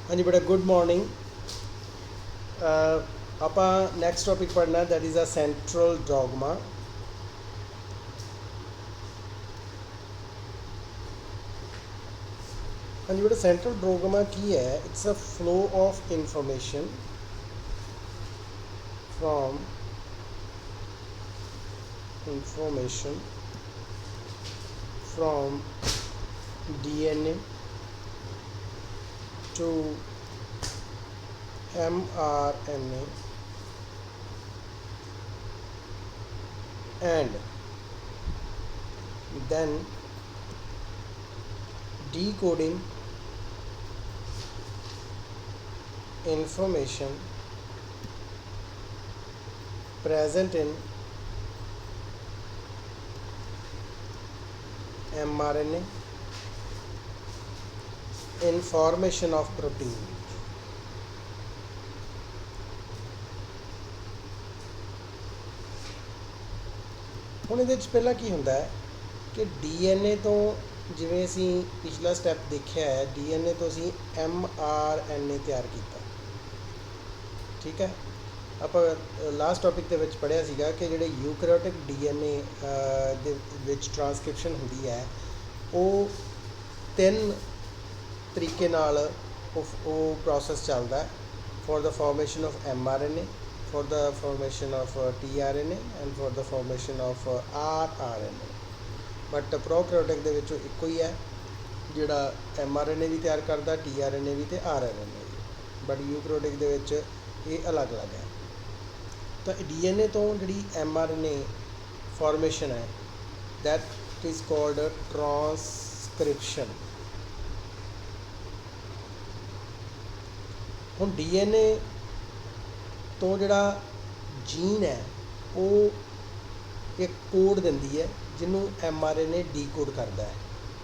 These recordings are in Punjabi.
हाँ जी बेटा, गुड मॉर्निंग। ਆਪਾਂ ਨੈਕਸਟ ਟੌਪਿਕ ਪੜ੍ਹਨਾ, that is a central dogma. ਹਾਂਜੀ ਬੇਟਾ, ਸੈਂਟਰਲ ਡੌਗਮਾ ਕੀ ਹੈ? It's a flow of information from information from DNA to mRNA and then decoding information present in mRNA in formation of protein. ਹੁਣ ਇਹਦੇ ਵਿੱਚ ਪਹਿਲਾਂ ਕੀ ਹੁੰਦਾ ਹੈ ਕਿ ਡੀਐਨਏ ਤੋਂ, ਜਿਵੇਂ ਅਸੀਂ ਪਿਛਲਾ ਸਟੈਪ ਦੇਖਿਆ ਹੈ, ਡੀਐਨਏ ਤੋਂ ਅਸੀਂ mRNA ਤਿਆਰ ਕੀਤਾ। ਠੀਕ ਹੈ, ਆਪਾਂ ਲਾਸਟ ਟੌਪਿਕ ਦੇ ਵਿੱਚ ਪੜ੍ਹਿਆ ਸੀਗਾ ਕਿ ਜਿਹੜੇ ਯੂਕੈਰੀਓਟਿਕ ਡੀਐਨਏ ਦੇ ਵਿੱਚ ਟਰਾਂਸਕ੍ਰਿਪਸ਼ਨ ਹੁੰਦੀ ਹੈ, ਉਹ 3 ਤਰੀਕੇ ਨਾਲ ਉਹ ਪ੍ਰੋਸੈਸ ਚੱਲਦਾ ਹੈ। For the formation of mRNA, for the formation of tRNA and for the formation of rRNA। But prokaryotic ਦੇ ਵਿੱਚ ਇੱਕੋ ਹੀ ਹੈ, ਜਿਹੜਾ mRNA ਵੀ ਤਿਆਰ ਕਰਦਾ, tRNA ਵੀ ਤੇ rRNA ਵੀ। ਬਟ ਯੂਕੈਰੀਓਟਿਕ ਦੇ ਵਿੱਚ ਇਹ ਅਲੱਗ-ਅਲੱਗ ਹੈ। ਤਾਂ ਡੀਐਨਏ ਤੋਂ ਜਿਹੜੀ mRNA ਫਾਰਮੇਸ਼ਨ ਹੈ, ਦੈਟ ਇਜ਼ ਕਾਲਡ ਟਰਾਂਸਕ੍ਰਿਪਸ਼ਨ। ਹੁਣ ਡੀਐਨਏ ਤੋਂ ਜਿਹੜਾ ਜੀਨ ਹੈ ਉਹ ਇੱਕ ਕੋਡ ਦਿੰਦੀ ਹੈ, ਜਿਹਨੂੰ mRNA ਡੀਕੋਡ ਕਰਦਾ ਹੈ,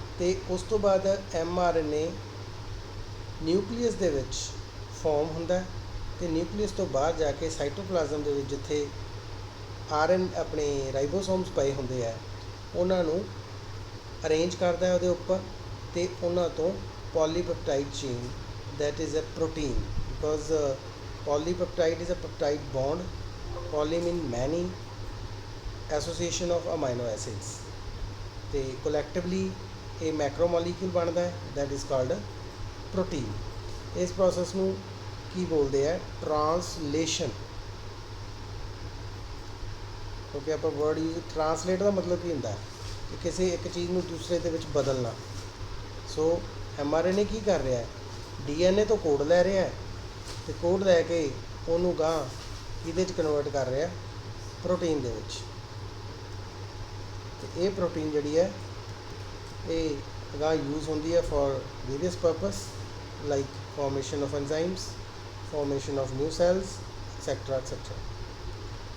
ਅਤੇ ਉਸ ਤੋਂ ਬਾਅਦ mRNA ਨਿਊਕਲੀਅਸ ਦੇ ਵਿੱਚ ਫਾਰਮ ਹੁੰਦਾ ਹੈ, ਅਤੇ ਨਿਊਕਲੀਅਸ ਤੋਂ ਬਾਹਰ ਜਾ ਕੇ ਸਾਈਟੋਪਲਾਜ਼ਮ ਦੇ ਵਿੱਚ, ਜਿੱਥੇ ਆਪਣੇ ਰਾਈਬੋਸੋਮਸ ਪਏ ਹੁੰਦੇ ਆ, ਉਹਨਾਂ ਨੂੰ ਅਰੇਂਜ ਕਰਦਾ ਹੈ ਉਹਦੇ ਉੱਪਰ, ਅਤੇ ਉਹਨਾਂ ਤੋਂ ਪੋਲੀਪੈਪਟਾਈਡ chain, that is a protein, because polypeptide is a peptide bond, poly mean many, association of amino acids, ਤੇ collectively a macromolecule ਬਣਦਾ ਹੈ, that is called protein। ਇਸ ਪ੍ਰੋਸੈਸ ਨੂੰ ਕੀ ਬੋਲਦੇ ਆ? ਟਰਾਂਸਲੇਸ਼ਨ। ਕਿਉਂਕਿ ਆਪਾਂ ਵਰਡ ਯੂਜ਼, ਟਰਾਂਸਲੇਟ ਦਾ ਮਤਲਬ ਕੀ ਹੁੰਦਾ ਕਿ ਕਿਸੇ ਇੱਕ ਚੀਜ਼ ਨੂੰ ਦੂਸਰੇ ਦੇ ਵਿੱਚ ਬਦਲਣਾ। ਸੋ mRNA ਕੀ ਕਰ ਰਿਹਾ ਹੈ? ਡੀਐਨਏ ਤੋਂ ਕੋਡ ਲੈ ਰਿਹਾ ਹੈ, ਅਤੇ ਕੋਡ ਲੈ ਕੇ ਉਹਨੂੰ ਗਾਂ ਇਹਦੇ 'ਚ ਕਨਵਰਟ ਕਰ ਰਿਹਾ ਪ੍ਰੋਟੀਨ ਦੇ ਵਿੱਚ। ਅਤੇ ਇਹ ਪ੍ਰੋਟੀਨ ਜਿਹੜੀ ਹੈ ਇਹ ਗਾਂ ਯੂਜ਼ ਹੁੰਦੀ ਹੈ for various purpose, like formation of enzymes, formation of new cells, etcetera etcetera.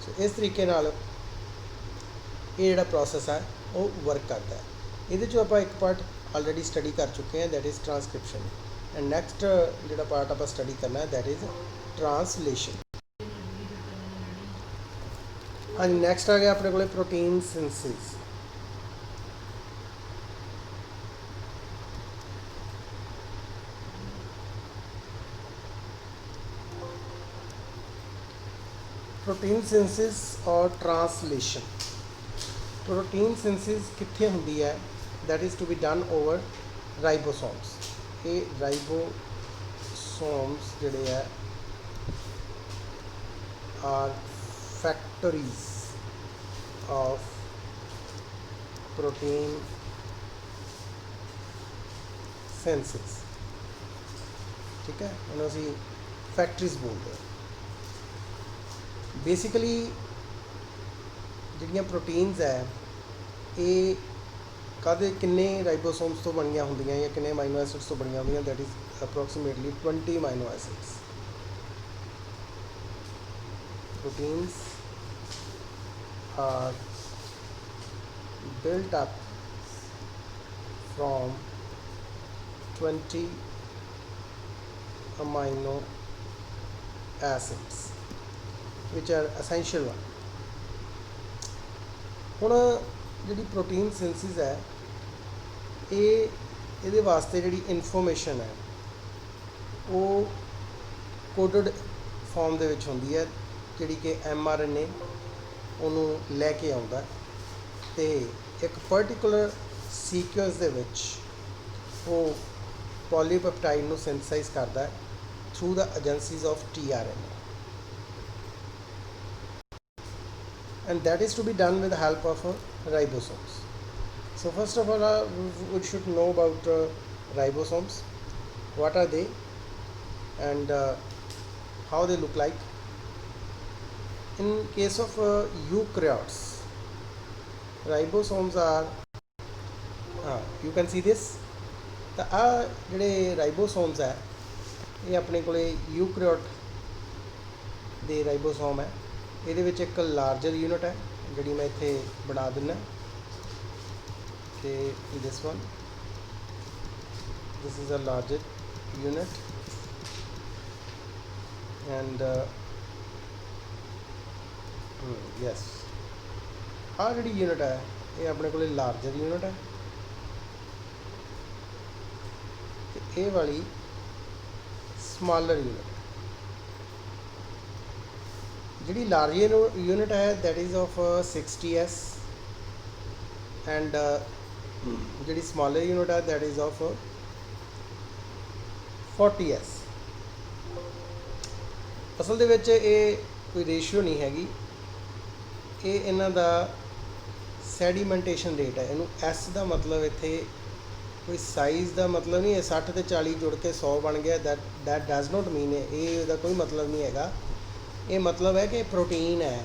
So ਇਸ ਤਰੀਕੇ ਨਾਲ ਇਹ ਜਿਹੜਾ ਪ੍ਰੋਸੈਸ ਹੈ ਉਹ ਵਰਕ ਕਰਦਾ ਹੈ। ਇਹਦੇ 'ਚੋਂ ਆਪਾਂ ਇੱਕ ਪਾਰਟ ਆਲਰੇਡੀ ਸਟੱਡੀ ਕਰ ਚੁੱਕੇ ਹਾਂ, that is transcription. And next ਜਿਹੜਾ ਪਾਰਟ ਆਪਾਂ ਸਟੱਡੀ ਕਰਨਾ ਹੈ, ਦੈਟ ਇਜ਼ ਟਰਾਂਸਲੇਸ਼ਨ। ਹਾਂਜੀ, ਨੈਕਸਟ ਆ ਗਿਆ ਆਪਣੇ ਕੋਲ ਪ੍ਰੋਟੀਨ ਸਿੰਥਸਿਸ। ਪ੍ਰੋਟੀਨ ਸਿੰਥਸਿਸ ਔਰ ਟਰਾਂਸਲੇਸ਼ਨ। ਪ੍ਰੋਟੀਨ ਸਿੰਥਸਿਸ ਕਿੱਥੇ ਹੁੰਦੀ ਹੈ? That is to be done over ribosomes. ਇਹ ਰਾਈਬੋਸੋਮਸ ਜਿਹੜੇ ਹੈ are factories of protein synthesis. ਠੀਕ ਹੈ, ਇਹਨੂੰ ਅਸੀਂ ਫੈਕਟਰੀਜ਼ ਬੋਲਦੇ ਹਾਂ। ਬੇਸਿਕਲੀ ਜਿਹੜੀਆਂ ਪ੍ਰੋਟੀਨਸ ਹੈ ਇਹ ਕਿੰਨੇ ਰਾਈਬੋਸੋਮਸ ਤੋਂ ਬਣੀਆਂ ਹੁੰਦੀਆਂ ਜਾਂ ਕਿੰਨੇ ਅਮਾਈਨੋ ਐਸਿਡਸ ਤੋਂ ਬਣੀਆਂ ਹੁੰਦੀਆਂ? That is approximately 20 amino acids. proteins are built up from 20 amino acids which are essential one। ਹੁਣ ਜਿਹੜੀ ਪ੍ਰੋਟੀਨ ਸਿੰਥਸਿਸ ਹੈ ਇਹਦੇ ਵਾਸਤੇ ਜਿਹੜੀ ਇਨਫੋਰਮੇਸ਼ਨ ਹੈ ਉਹ ਕੋਡਡ ਫਾਰਮ ਦੇ ਵਿੱਚ ਹੁੰਦੀ ਹੈ, ਜਿਹੜੀ ਕਿ mRNA ਉਹਨੂੰ ਲੈ ਕੇ ਆਉਂਦਾ ਅਤੇ ਇੱਕ ਪਰਟੀਕੂਲਰ ਸੀਕੁਐਂਸ ਦੇ ਵਿੱਚ ਉਹ ਪੋਲੀਪੈਪਟਾਈਡ ਨੂੰ ਸਿੰਥਸਾਈਜ਼ ਕਰਦਾ through the agencies of tRNA, and that is to be done with the help of ribosomes. So first of all, we should know about ribosomes. What are they and how they look like. In case of eukaryotes, ribosomes are you can see this, ਤਾਂ ਆਹ ਜਿਹੜੇ ਰਾਈਬੋਸੋਮਸ ਹੈ ਇਹ ਆਪਣੇ ਕੋਲੇ ਯੂਕੈਰੀਓਟ ਦੇ ਰਾਈਬੋਸੋਮ ਹੈ। ਇਹਦੇ ਵਿੱਚ ਇੱਕ ਲਾਰਜਰ ਯੂਨਿਟ ਹੈ ਜਿਹੜੀ ਮੈਂ ਇੱਥੇ ਬਣਾ ਦਿੰਦਾ ਕਿ this one, this is a larger unit and yes, ਆਹ ਜਿਹੜੀ ਯੂਨਿਟ ਹੈ ਇਹ ਆਪਣੇ ਕੋਲੇ ਲਾਰਜਰ ਯੂਨਿਟ ਹੈ ਤੇ ਇਹ ਵਾਲੀ ਸਮਾਲਰ ਯੂਨਿਟ। ਜਿਹੜੀ ਲਾਰਜਰ ਯੂਨਿਟ ਹੈ that is of 60s and ਜਿਹੜੀ ਸਮਾਲਰ ਯੂਨਿਟ ਹੈ ਦੈਟ ਇਜ਼ ਆਫ 40s। ਅਸਲ ਦੇ ਵਿੱਚ ਇਹ ਕੋਈ ਰੇਸ਼ੀਓ ਨਹੀਂ ਹੈਗੀ, ਇਹ ਇਹਨਾਂ ਦਾ ਸੈਡੀਮੈਂਟੇਸ਼ਨ ਰੇਟ ਹੈ। ਇਹਨੂੰ S ਦਾ ਮਤਲਬ ਇੱਥੇ ਕੋਈ ਸਾਈਜ਼ ਦਾ ਮਤਲਬ ਨਹੀਂ ਹੈ, 60 ਤੇ 40 ਜੁੜ ਕੇ 100 ਬਣ ਗਿਆ, ਦੈਟ ਡਜ਼ ਨੋਟ ਮੀਨ ਇਹ ਇਹਦਾ ਕੋਈ ਮਤਲਬ ਨਹੀਂ ਹੈਗਾ। ਇਹ ਮਤਲਬ ਹੈ ਕਿ ਪ੍ਰੋਟੀਨ ਹੈ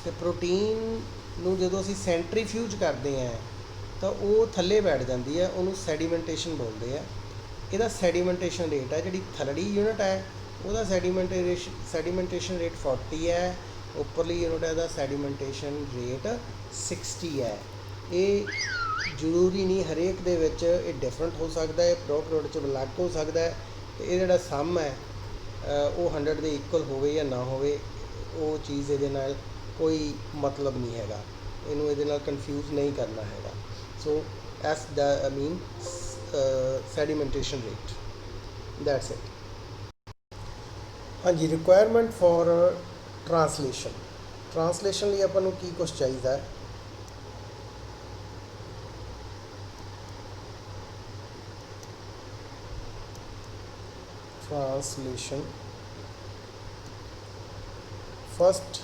ਅਤੇ ਪ੍ਰੋਟੀਨ ਨੂੰ ਜਦੋਂ ਅਸੀਂ ਸੈਂਟਰੀਫਿਊਜ ਕਰਦੇ ਹਾਂ ਤਾਂ ਉਹ ਥੱਲੇ ਬੈਠ ਜਾਂਦੀ ਹੈ, ਉਹਨੂੰ ਸੈਡੀਮੈਂਟੇਸ਼ਨ ਬੋਲਦੇ ਆ। ਇਹਦਾ ਸੈਡੀਮੈਂਟੇਸ਼ਨ ਰੇਟ ਹੈ, ਜਿਹੜੀ ਥੱਲੜੀ ਯੂਨਿਟ ਹੈ ਉਹਦਾ ਸੈਡੀਮੈਂਟੇਸ਼ਨ ਰੇਟ 40 ਹੈ, ਉੱਪਰਲੀ ਯੂਨਿਟ ਹੈ ਦਾ ਸੈਡੀਮੈਂਟੇਸ਼ਨ ਰੇਟ 60 ਹੈ। ਇਹ ਜ਼ਰੂਰੀ ਨਹੀਂ ਹਰੇਕ ਦੇ ਵਿੱਚ ਇਹ ਡਿਫਰੈਂਟ ਹੋ ਸਕਦਾ ਹੈ, ਪ੍ਰੋਕੈਰੀਓਟ 'ਚ ਅਲੱਗ ਹੋ ਸਕਦਾ ਹੈ ਅਤੇ ਇਹ ਜਿਹੜਾ ਸਮ ਹੈ ਉਹ 100 ਦੇ ਇਕੁਅਲ ਹੋਵੇ ਜਾਂ ਨਾ ਹੋਵੇ, ਉਹ ਚੀਜ਼ ਇਹਦੇ ਨਾਲ ਕੋਈ ਮਤਲਬ ਨਹੀਂ ਹੈਗਾ, ਇਹਨੂੰ ਇਹਦੇ ਨਾਲ ਕਨਫਿਊਜ਼ ਨਹੀਂ ਕਰਨਾ ਹੈਗਾ। ਸੋ ਐਸ ਦਾ mean sedimentation rate, that's it. ਹਾਂਜੀ, ਰਿਕੁਆਇਰਮੈਂਟ ਫॉर ਟਰਾਂਸਲੇਸ਼ਨ ਲਈ ਆਪਾਂ ਨੂੰ ਕੀ ਕੁਛ ਚਾਹੀਦਾ ਹੈ। Translation. First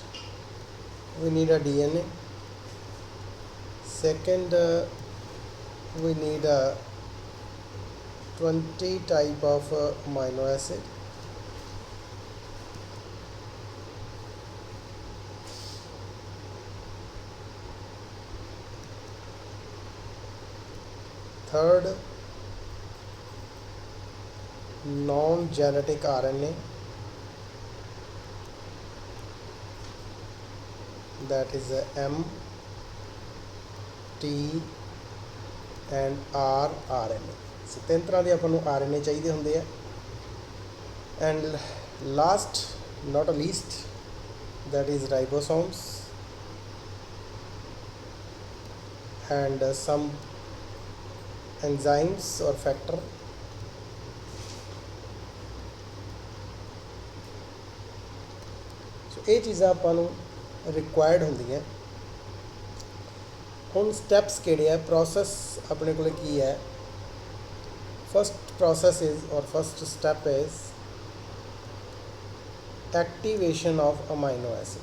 we need a DNA, second we need a 20 type of amino acid, third non-genetic RNA, that is M, T and R RNA। ਸੋ ਤਿੰਨ ਤਰ੍ਹਾਂ ਦੇ ਆਪਾਂ ਨੂੰ RNA ਚਾਹੀਦੇ ਹੁੰਦੇ ਆ। And last not least, that is ribosomes and some enzymes or factor। ਇਹ ਚੀਜ਼ਾਂ ਆਪਾਂ ਨੂੰ ਰਿਕੁਆਇਰਡ ਹੁੰਦੀਆਂ। ਹੁਣ ਸਟੈਪਸ ਕਿਹੜੇ ਆ, ਪ੍ਰੋਸੈਸ ਆਪਣੇ ਕੋਲ ਕੀ ਹੈ। ਫਸਟ ਪ੍ਰੋਸੈਸ ਇਜ਼ ਔਰ first step is activation of amino acid.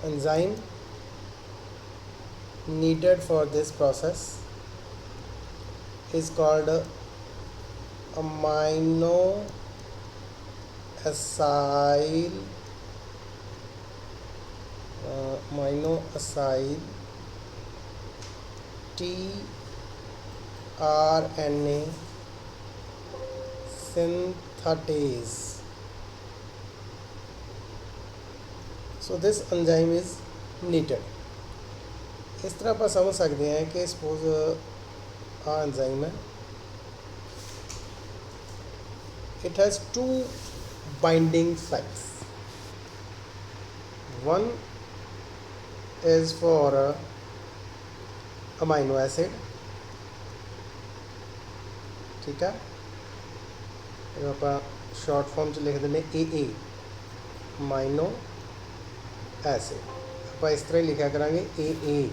enzyme needed for this process is called amino acyl tRNA synthetase। So this enzyme is needed। इस तरह आप समझ सकते हैं कि सपोज एंजाइम है, it has two binding sites, one is for amino acid, ठीक है। ਇਹ ਆਪਾਂ ਸ਼ਾਰਟ ਫਾਰਮ 'ਚ ਲਿਖ ਦਿੰਦੇ AA ਅਮਾਈਨੋ ਐਸਿਡ, ਆਪਾਂ ਇਸ ਤਰ੍ਹਾਂ ਹੀ ਲਿਖਿਆ ਕਰਾਂਗੇ AA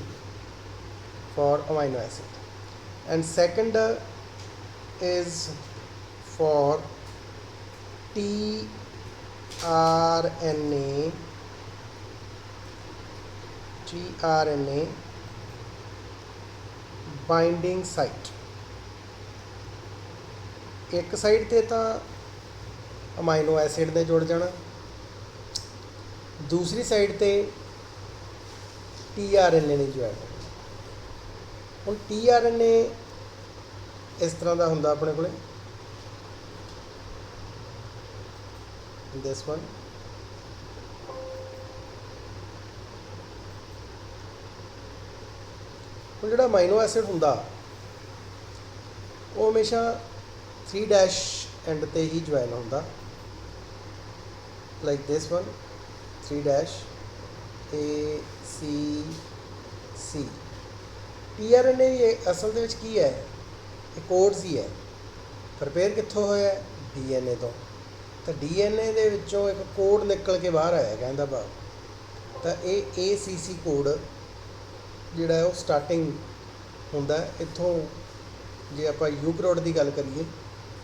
for amino acid. And second is for tRNA binding site. एक साइड ते तो अमाइनो एसिड ने जुड़ जाना, दूसरी साइड ते tRNA ने ज्वाइन होना। ਹੁਣ tRNA ਇਸ ਤਰ੍ਹਾਂ ਦਾ ਹੁੰਦਾ ਆਪਣੇ ਕੋਲੇ, ਦਿਸ ਵਨ। ਹੁਣ ਜਿਹੜਾ ਅਮਾਈਨੋ ਐਸਿਡ ਹੁੰਦਾ ਉਹ ਹਮੇਸ਼ਾ 3' ਐਂਡ ਤੇ ਹੀ ਜੁਆਇਨ ਹੁੰਦਾ, like this one 3' ACC। tRNA ਅਸਲ ਦੇ ਵਿੱਚ ਕੀ ਹੈ, ਇਹ ਕੋਡਸ ਹੀ ਹੈ। ਪ੍ਰਪੇਅਰ ਕਿੱਥੋਂ ਹੋਇਆ, DNA ਤੋਂ। ਤਾਂ DNA ਦੇ ਵਿੱਚੋਂ ਇੱਕ ਕੋਡ ਨਿਕਲ ਕੇ ਬਾਹਰ ਆਇਆ ਕਹਿੰਦਾ ਭਾਵ, ਤਾਂ ਇਹ ACC ਕੋਡ ਜਿਹੜਾ ਉਹ ਸਟਾਰਟਿੰਗ ਹੁੰਦਾ ਇੱਥੋਂ। ਜੇ ਆਪਾਂ ਯੂਕੈਰੀਓਟ ਦੀ ਗੱਲ ਕਰੀਏ,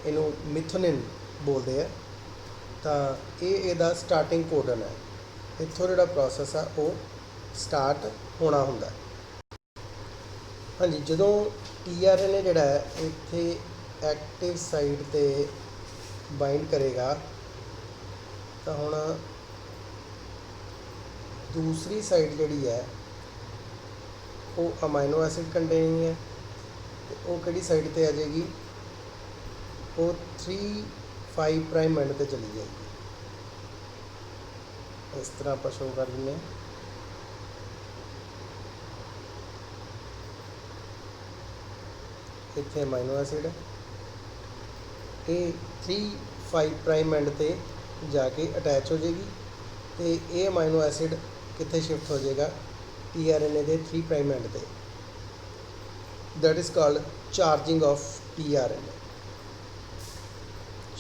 ਇਹਨੂੰ ਮਿਥੋਨਿਨ ਬੋਲਦੇ ਆ, ਤਾਂ ਇਹ ਇਹਦਾ ਸਟਾਰਟਿੰਗ ਕੋਡਨ ਹੈ। ਇੱਥੋਂ ਜਿਹੜਾ ਪ੍ਰੋਸੈਸ ਆ ਉਹ ਸਟਾਰਟ ਹੋਣਾ ਹੁੰਦਾ। ਹਾਂਜੀ, ਜਦੋਂ tRNA ਜਿਹੜਾ ਹੈ ਇੱਥੇ ਐਕਟਿਵ ਸਾਈਟ 'ਤੇ ਬਾਈਂਡ ਕਰੇਗਾ, ਤਾਂ ਹੁਣ ਦੂਸਰੀ ਸਾਈਡ ਜਿਹੜੀ ਹੈ ਉਹ ਅਮਾਈਨੋ ਐਸਿਡ ਕੰਟੇਨਿੰਗ ਹੈ, ਅਤੇ ਉਹ ਕਿਹੜੀ ਸਾਈਡ 'ਤੇ ਆ ਜਾਏਗੀ, ਉਹ 3'5' ਐਂਡ 'ਤੇ ਚਲੀ ਜਾਏਗੀ। ਇਸ ਤਰ੍ਹਾਂ ਆਪਾਂ ਸ਼ੋ ਕਰ ਦਿੰਦੇ ਹਾਂ। ਇੱਥੇ ਅਮਾਈਨੋ ਐਸਿਡ ਹੈ, ਇਹ 3'5' ਐਂਡ 'ਤੇ ਜਾ ਕੇ ਅਟੈਚ ਹੋ ਜਾਏਗੀ, ਅਤੇ ਇਹ ਅਮਾਈਨੋ ਐਸਿਡ ਕਿੱਥੇ ਸ਼ਿਫਟ ਹੋ ਜਾਏਗਾ, tRNA ਦੇ 3' ਐਂਡ 'ਤੇ। that is called charging of tRNA.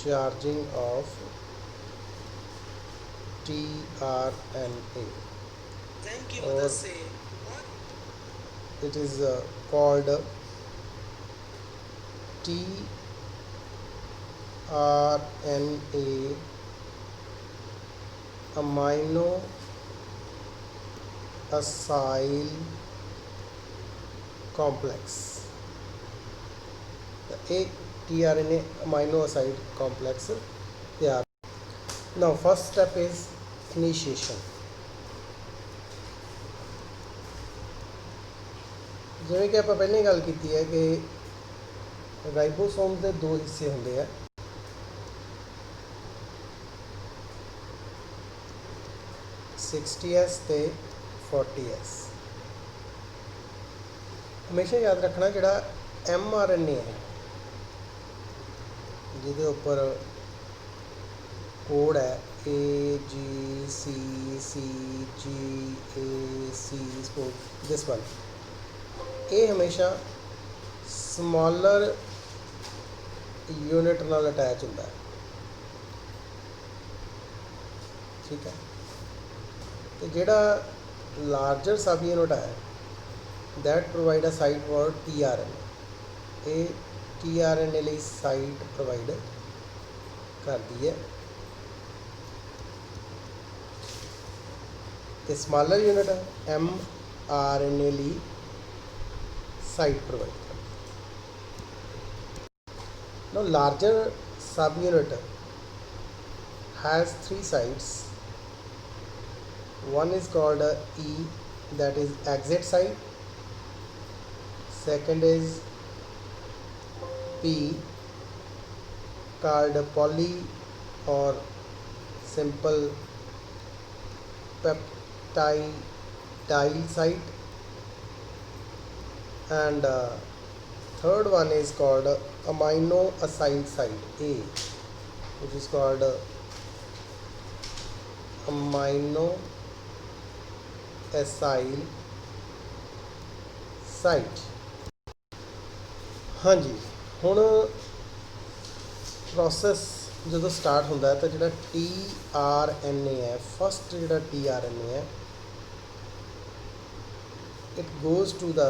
Charging of tRNA, or it is called tRNA amino acyl complex। एक tRNA amino acyl complex तैयार। Now first step is initiation। ਜਿਵੇਂ ਕਿ ਆਪਾਂ ਪਹਿਲਾਂ ਹੀ ਗੱਲ ਕੀਤੀ ਹੈ ਕਿ ਰਾਈਬੋਸੋਮ ਦੇ ਦੋ ਹਿੱਸੇ ਹੁੰਦੇ ਆ, (60S ਤੇ 40S। ਹਮੇਸ਼ਾ ਯਾਦ ਰੱਖਣਾ ਜਿਹੜਾ mRNA ਹੈ ਜਿਹਦੇ ਉੱਪਰ ਕੋਡ ਹੈ AGCCGAC, ਦਿਸ ਵਨ, ਇਹ ਹਮੇਸ਼ਾ ਸਮਾਲਰ ਯੂਨਿਟ ਨਾਲ ਅਟੈਚ ਹੁੰਦਾ ਹੈ, ਠੀਕ ਹੈ। ਅਤੇ ਜਿਹੜਾ ਲਾਰਜਰ ਸਬ ਯੂਨਿਟ ਹੈ that provide a site for tRNA, ਇਹ tRNA ਲਈ ਸਾਈਟ ਪ੍ਰੋਵਾਈਡ ਕਰਦੀ ਹੈ, ਤੇ ਸਮਾਲਰ ਯੂਨਿਟ mRNA ਲਈ ਸਾਈਟ ਪ੍ਰੋਵਾਈਡ ਕਰਦੀ। Now larger subunit has 3 sites. One is called E, that is exit site. Second is P, called poly or simple peptide site, and third one is called amino acyl site A, which is called amino acyl site. हाँ जी, हुण प्रोसैस जो स्टार्ट होंदा है तो जो tRNA है, फस्ट जो tRNA है, it goes to the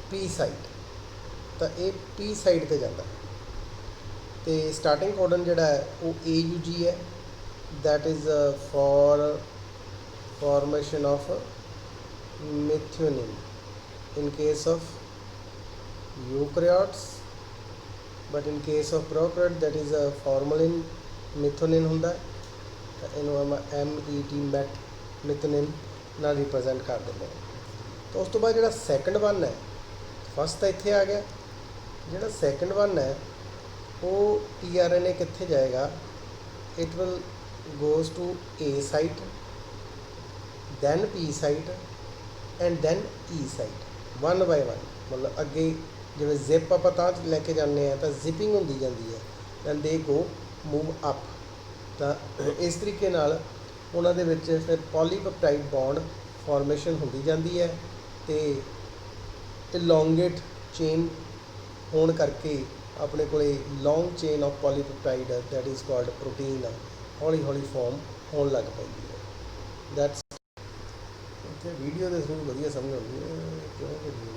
P site. तो ये P साइड पर जाता है। तो स्टार्टिंग कोडन जोड़ा है वो AUG है, that is for formation of methionine in case of eukaryotes, but in case of prokaryote that is a formalin methionine ਹੁੰਦਾ ਤਾਂ ਇਹਨੂੰ ਆਪਾਂ MET methionine ਨਾਲ ਰਿਪਰੈਜ਼ੈਂਟ ਕਰ ਦਿੰਦੇ ਹਾਂ। ਤਾਂ ਉਸ ਤੋਂ ਬਾਅਦ ਜਿਹੜਾ ਸੈਕੰਡ ਵਨ ਹੈ, ਫਸਟ ਤਾਂ ਇੱਥੇ ਆ ਗਿਆ, ਜਿਹੜਾ ਸੈਕੰਡ ਵਨ ਹੈ ਉਹ tRNA ਕਿੱਥੇ ਜਾਏਗਾ, it will goes to A site, then P site and then E site, one by one. मतलब अगे जिवें जिप आप तां लैके जाने तो जिपिंग होंदी जाती है, and they go move up. तो इस तरीके नाल उन्हां दे विच फिर पॉलीपेप्टाइड बॉन्ड फॉर्मेशन होंदी जाती है। तो इलोंगेट चेन होने करके अपने को long chain of polypeptide that is called protein हौली हौली फॉर्म होने लग पैंदी है। दैट्स इत्थे वीडियो दे थ्रू वधिया समझ आउंदी है क्यों करिए।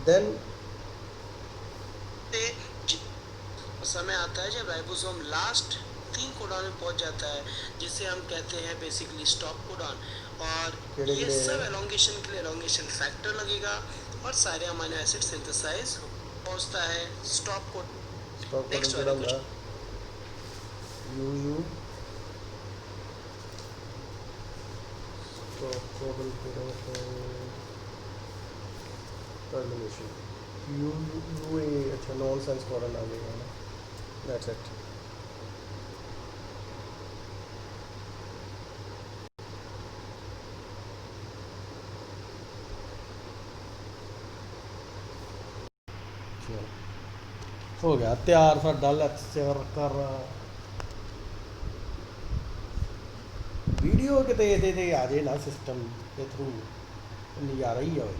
देन समय आता है जब राइबोसोम लास्ट 3 कोडॉन में पहुंच जाता है, जिसे हम कहते हैं बेसिकली स्टॉप कोडॉन। और ये सब एलोंगेशन के लिए एलोंगेशन फैक्टर लगेगा और सारे अमीनो एसिड सिंथेसाइज पहुंचता है स्टॉप कोड। नेक्स्ट वाला UU stop codon termination UA। अच्छा, नॉन सेंस कोडन आ गया ना, दैट्स इट। हो गया तैयार साडा लैक्चर कर वीडियो किते आ जाए ना सिस्टम के थ्रू, नज़ारा ही होए।